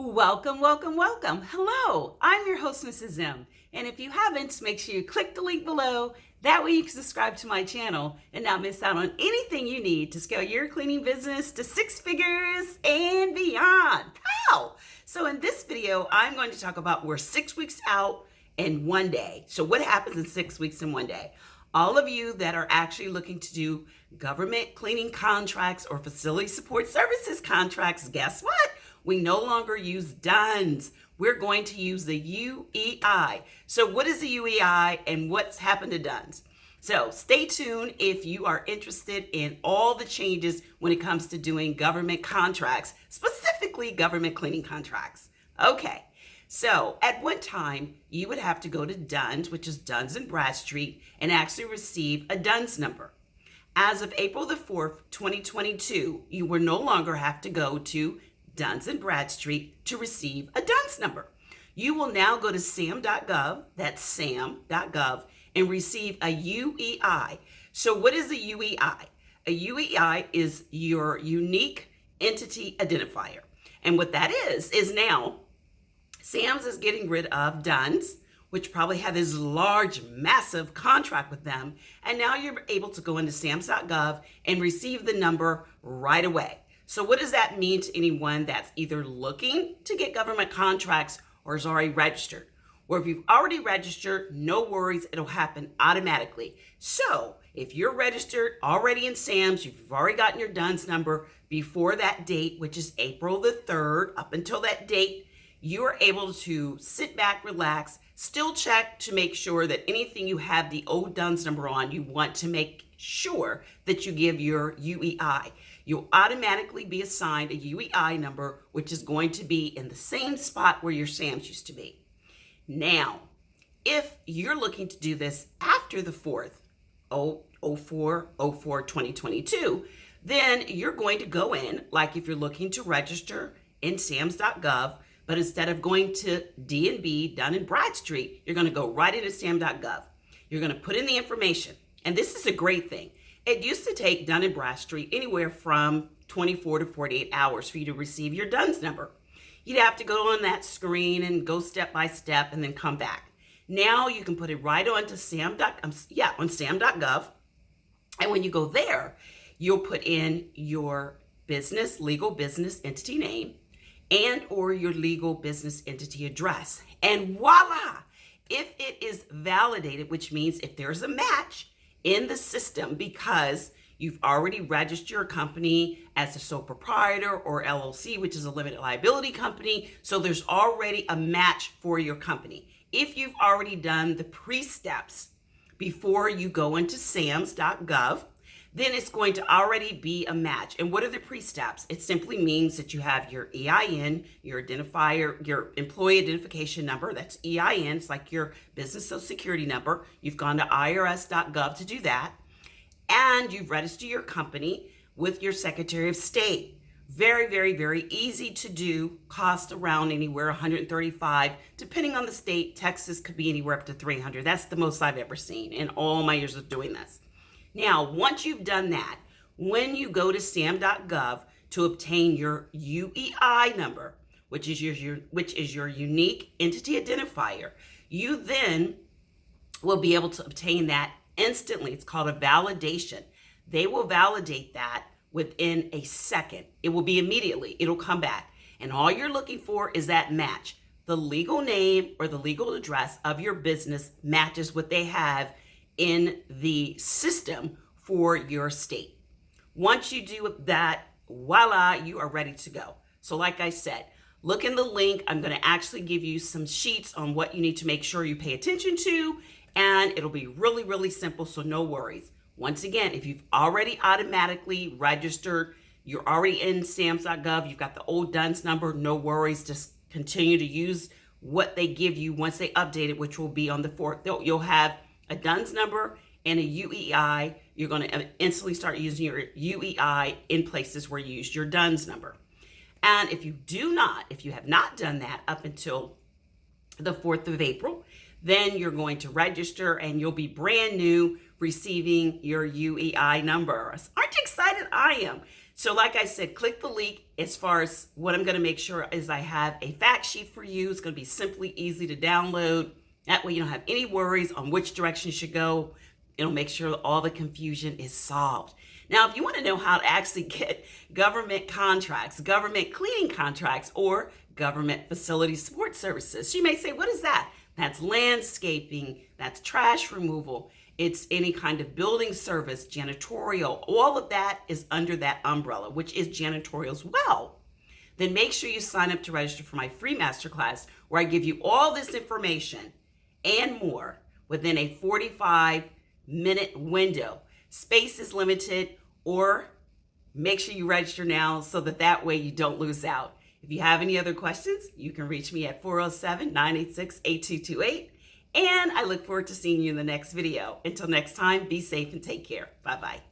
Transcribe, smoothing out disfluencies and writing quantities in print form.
Welcome, welcome, welcome. Hello, I'm your host, Mrs. M. And if you haven't, make sure you click the link below. That way you can subscribe to my channel and not miss out on anything you need to scale your cleaning business to six figures and beyond. Pow! So in this video, I'm going to talk about we're 6 weeks out and 1 day. So what happens in 6 weeks and 1 day? All of you that are actually looking to do government cleaning contracts or facility support services contracts, guess what? We no longer use DUNS. We're going to use the UEI. So what is the UEI and what's happened to DUNS? So stay tuned if you are interested in all the changes when it comes to doing government contracts, specifically government cleaning contracts. Okay, so at one time, you would have to go to DUNS, which is Duns and Bradstreet, and actually receive a DUNS number. As of April the 4th, 2022, you will no longer have to go to Duns and Bradstreet to receive a DUNS number. You will now go to SAM.gov, that's SAM.gov, and receive a UEI. So what is a UEI? A UEI is your unique entity identifier. And what that is now SAMS is getting rid of DUNS, which probably had this large, massive contract with them. And now you're able to go into SAMS.gov and receive the number right away. So what does that mean to anyone that's either looking to get government contracts or is already registered? Or if you've already registered, no worries, it'll happen automatically. So if you're registered already in SAMS, you've already gotten your DUNS number before that date, which is April the 3rd, up until that date, you are able to sit back, relax, still check to make sure that anything you have the old DUNS number on, you want to make sure that you give your UEI. You'll automatically be assigned a UEI number, which is going to be in the same spot where your SAMS used to be. Now, if you're looking to do this after the 4th, 04/04/2022, then you're going to go in, like if you're looking to register in SAMS.gov, but instead of going to D&B, Dun and Bradstreet, you're going to go right into SAM.gov. You're going to put in the information. And this is a great thing. It used to take Dun and Bradstreet anywhere from 24 to 48 hours for you to receive your DUNS number. You'd have to go on that screen and go step by step and then come back. Now you can put it right onto SAM.gov. And when you go there, you'll put in your legal business entity name and or your legal business entity address. And voila! If it is validated, which means if there's a match in the system because you've already registered your company as a sole proprietor or LLC, which is a limited liability company, so there's already a match for your company. If you've already done the pre-steps before you go into SAMS.gov, then it's going to already be a match. And what are the pre-steps? It simply means that you have your EIN, your identifier, your employee identification number, that's EIN, it's like your business social security number. You've gone to irs.gov to do that. And you've registered your company with your Secretary of State. Very, very, very easy to do. Cost around anywhere $135, depending on the state. Texas could be anywhere up to $300. That's the most I've ever seen in all my years of doing this. Now, once you've done that, when you go to SAM.gov to obtain your UEI number, which is your unique entity identifier, you then will be able to obtain that instantly. It's called a validation. They will validate that within a second. It will be immediately. It'll come back. And all you're looking for is that match. The legal name or the legal address of your business matches what they have in the system for your state. Once you do that, voila, you are ready to go. So like I said, look in the link. I'm going to actually give you some sheets on what you need to make sure you pay attention to, and it'll be really, really simple, so no worries. Once again, if you've already automatically registered, you're already in SAMS.gov, you've got the old DUNS number, no worries. Just continue to use what they give you once they update it, which will be on the 4th. You'll have a DUNS number and a UEI. You're going to instantly start using your UEI in places where you used your DUNS number. And if you have not done that up until the 4th of April, then you're going to register and you'll be brand new receiving your UEI number. Aren't you excited? I am. So like I said, click the link. As far as what I'm going to make sure is I have a fact sheet for you. It's going to be simply easy to download. That way you don't have any worries on which direction you should go. It'll make sure all the confusion is solved. Now, if you want to know how to actually get government contracts, government cleaning contracts, or government facility support services, you may say, what is that? That's landscaping, that's trash removal, it's any kind of building service, janitorial, all of that is under that umbrella, which is janitorial as well. Then make sure you sign up to register for my free masterclass where I give you all this information and more within a 45-minute window. Space is limited, or make sure you register now so that way you don't lose out. If you have any other questions, you can reach me at 407-986-8228. And I look forward to seeing you in the next video. Until next time, be safe and take care. Bye-bye.